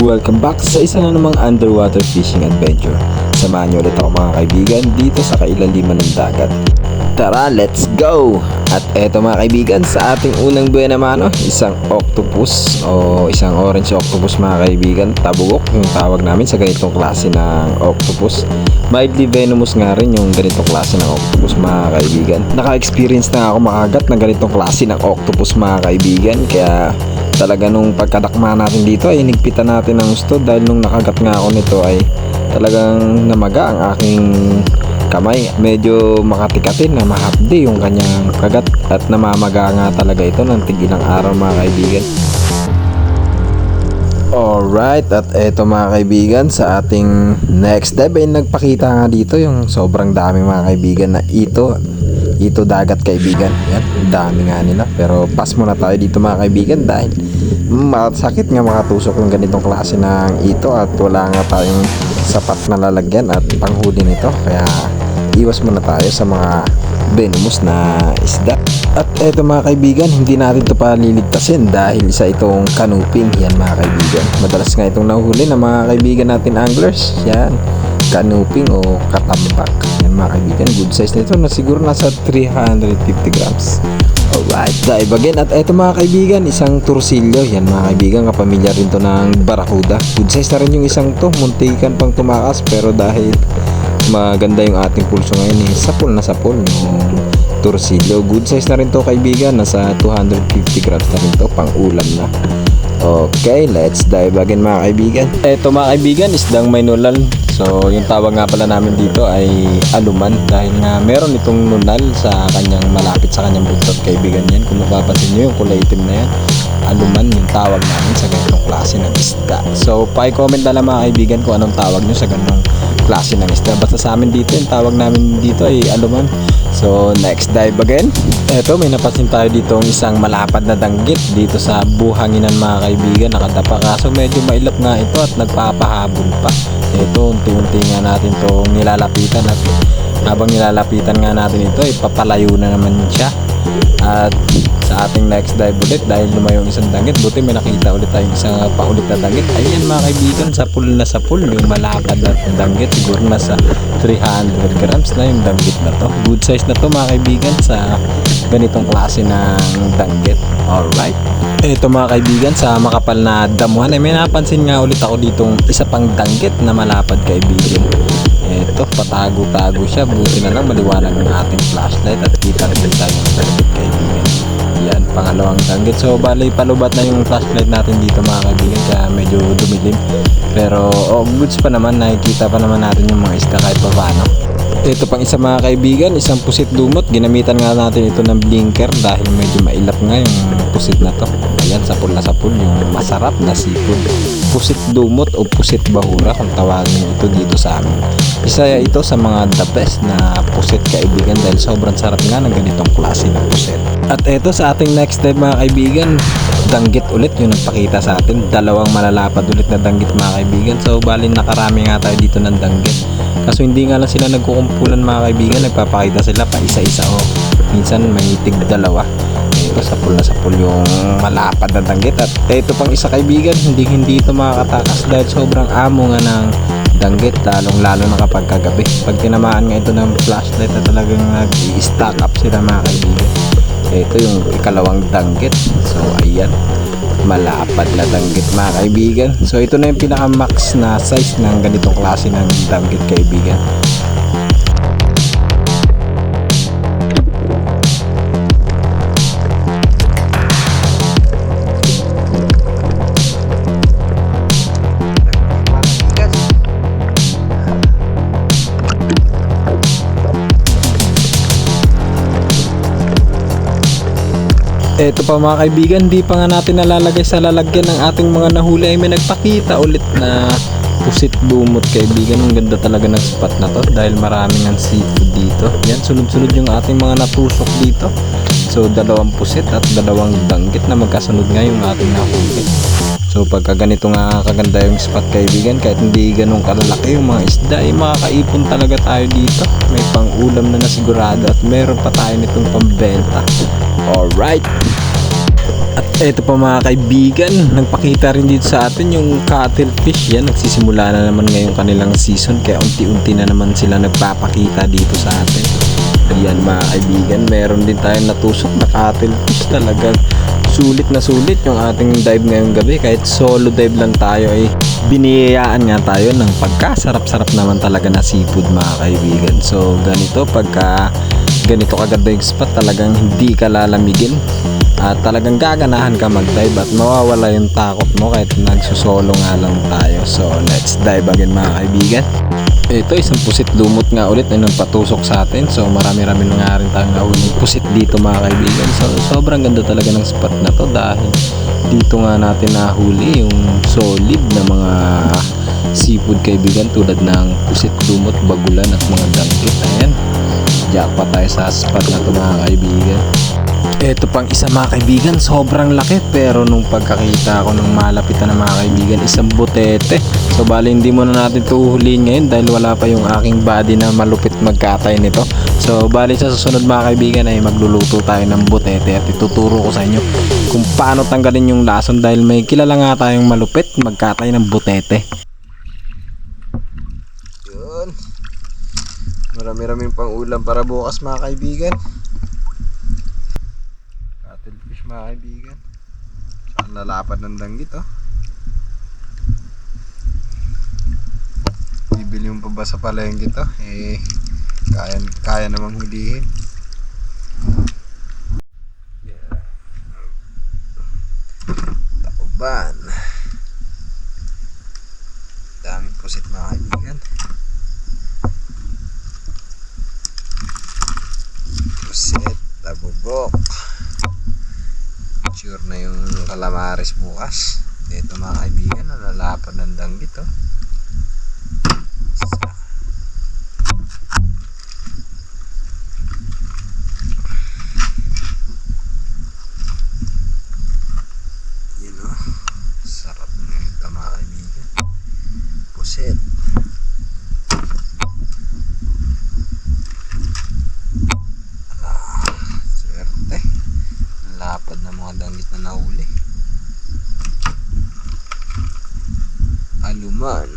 welcome back sa isa na namang underwater fishing adventure. Samahan niyo ulit ako mga kaibigan dito sa kailaliman ng dagat. Tara, let's go! At eto mga kaibigan, sa ating unang buhay naman, isang octopus o isang orange octopus mga kaibigan. Tabugok yung tawag namin sa ganitong klase ng octopus. Mildly venomous nga rin yung ganitong klase ng octopus mga kaibigan. Naka-experience na ako makagat ng ganitong klase ng octopus mga kaibigan. Kaya talaga nung pagkadakma natin dito ay inigpitan natin ng gusto, dahil nung nakagat nga ako nito ay talagang namaga ang aking kamay. Medyo makatikatin na mahapdi yung kanyang kagat at namamaga nga talaga ito ng tigilang araw mga kaibigan. Alright, at eto mga kaibigan, sa ating next dive ay nagpakita nga dito yung sobrang dami mga kaibigan na ito dagat kaibigan. Yan, dami nga nila, pero pass muna tayo dito mga kaibigan dahil masakit nga makatusok ng ganitong klase ng ito at wala nga tayong sapat na lalagyan at panghuli nito, kaya iwas muna tayo sa mga venomous na isda. At eto mga kaibigan, hindi natin ito paliligtasin dahil isa itong canoping. Yan mga kaibigan, madalas nga itong nahuhuli ng mga kaibigan natin anglers. Yan, canoping o katambak. Yan mga kaibigan, good size nito na siguro nasa 350 grams. Alright, dive again. At eto mga kaibigan, isang tursilyo. Yan mga kaibigan, kapamilya rin to ng barakuda. Good size na rin yung isang to, muntikan pang tumakas, pero dahil maganda yung ating pulso ngayon sapul na sapul yung tursilyo. Good size na rin to kaibigan, nasa 250 grams na rin to, pang ulam na. Okay, let's dive again mga kaibigan. Eto mga kaibigan, isdang may nulal. So yung tawag nga pala namin dito ay aluman, dahil nga meron itong nunal sa kanyang malapit sa kanyang buntot kaibigan. Yan, kung mapapansin nyo yung kulay itim na yan, aluman yung tawag namin sa ganitong klase ng isda. So pa-comment na lang mga kaibigan kung anong tawag nyo sa ganitong klase ng isda. Basta sa amin dito, yung tawag namin dito ay aluman. So next dive again. Eto, may napansin tayo dito isang malapad na danggit dito sa buhanginan mga kaibigan, nakadapa, kaso medyo mailap nga ito at nagpapahabol pa. Ito, unti-unti nga natin to nilalapitan, at habang nilalapitan nga natin ito ay papalayo na naman siya. At sa ating next dive ulit, dahil lumayo yung isang danggit, buti may nakita ulit tayong isang paulit na danggit. Ayan mga kaibigan, sa pool yung malapad na danggit, siguro nasa 300 grams na yung danggit na to. Good size na to mga kaibigan sa ganitong klase ng danggit. Alright, ito mga kaibigan, sa makapal na damuhan ay may napansin nga ulit ako ditong isa pang danggit na malapad kaibigan. Ito, patago-tago siya, buti na lang maliwanag ng ating flashlight at kita rin tayo ng danggit kaibigan. Yan, pangalawang danggit. So bali palubat na yung flashlight natin dito mga kaibigan, kaya medyo dumilim, pero goods pa naman, nakikita pa naman natin yung mga isda kahit pa paano. Ito pang isa mga kaibigan, isang pusit lumot. Ginamitan nga natin ito ng blinker dahil medyo mailap nga yung pusit na to. Ayan, sapul na sapul, yung masarap na seafood. Pusit lumot o pusit bahura kung tawagin ito dito sa amin. Isa ito sa mga the best na pusit kaibigan, dahil sobrang sarap nga ng ganitong klase ng pusit. At ito sa ating next step mga kaibigan, danggit ulit yung nagpakita sa atin. Dalawang malalapad ulit na danggit mga kaibigan. So bali nakarami nga tayo dito ng danggit, kaso hindi nga lang sila nagkukumpulan mga kaibigan, nagpapakita sila pa isa-isa o minsan may tig dalawa. Ito sapul na sapul yung malapad na danggit. At ito pang isa kaibigan, hindi ito makakatakas dahil sobrang amo nga ng danggit, lalong lalo na kapag kagabi. Pag tinamaan nga ito ng flashlight na talagang nag-i-stack up sila mga kaibigan. Ito yung ikalawang danggit. So ayan, malapad na danggit mga kaibigan. So ito na yung pinaka max na size ng ganitong klase ng danggit kaibigan. Ito pa mga kaibigan, di pa nga natin nalalagay sa lalagyan ng ating mga nahuli ay may nagpakita ulit na pusit lumot kaibigan. Ang ganda talaga ng spot na to dahil maraming ang seafood dito. Yan, sunod-sunod yung ating mga natusok dito. So dalawang pusit at dalawang danggit na magkasunod nga yung ating nahuli. So pagka ganito nga kaganda yung spot kaibigan, kahit hindi ganun kalalaki yung mga isda, ay makakaipon talaga tayo dito. May pang ulam na nasigurado at meron pa tayo nitong pambenta. Alright, At eto pa mga kaibigan, nagpakita rin dito sa atin yung cuttlefish. Yan, nagsisimula na naman ngayong kanilang season, kaya unti-unti na naman sila nagpapakita dito sa atin. Ayan mga kaibigan, meron din tayong natusok na cuttlefish. Talagang sulit na sulit yung ating dive ngayong gabi. Kahit solo dive lang tayo ay biniyayaan nga tayo ng pagkasarap-sarap naman talaga na seafood mga kaibigan. So ganito, pagka ganito kaganda yung spot, talagang hindi ka lalamigin at talagang gaganahan ka mag-dive at mawawala yung takot mo kahit nagsusolo nga lang tayo. So let's dive again mga kaibigan. Ito, isang pusit lumot nga ulit na nagpatusok sa atin. So marami-rami na nga rin tayong nahuling pusit dito mga kaibigan. So sobrang ganda talaga ng spot na to dahil dito nga natin nahuli yung solid na mga seafood kaibigan, tulad ng pusit lumot, bagulan at mga dangkit. Ayan, jackpot tayo sa spot na to mga kaibigan. Ito pang isa mga kaibigan, sobrang laki, pero nung pagkakita ko ng malapitan na mga kaibigan, isang butete. So bali hindi muna natin ito uhulihin ngayon dahil wala pa yung aking body na malupit magkatay nito. So bali sa susunod mga kaibigan ay magluluto tayo ng butete at ituturo ko sa inyo kung paano tanggalin yung lason dahil may kilala nga tayong malupit magkatay ng butete. Yun, marami-raming pang ulam para bukas mga kaibigan. Cuttlefish mga kaibigan, saan lalapad ng danggit oh. Bibili mo pa ba sa palengke to? Kaya namang hulihin. Tauban, daming pusit mga kaibigan. Pusit, tabubok. Sure na yung calamares bukas. Ito mga kaibigan, nalalapad ng danggit oh. Yun oh, sarap na ito mga kaibigan. Pusit. Swerte, lapad na mga danggit na nahuli. Aluman.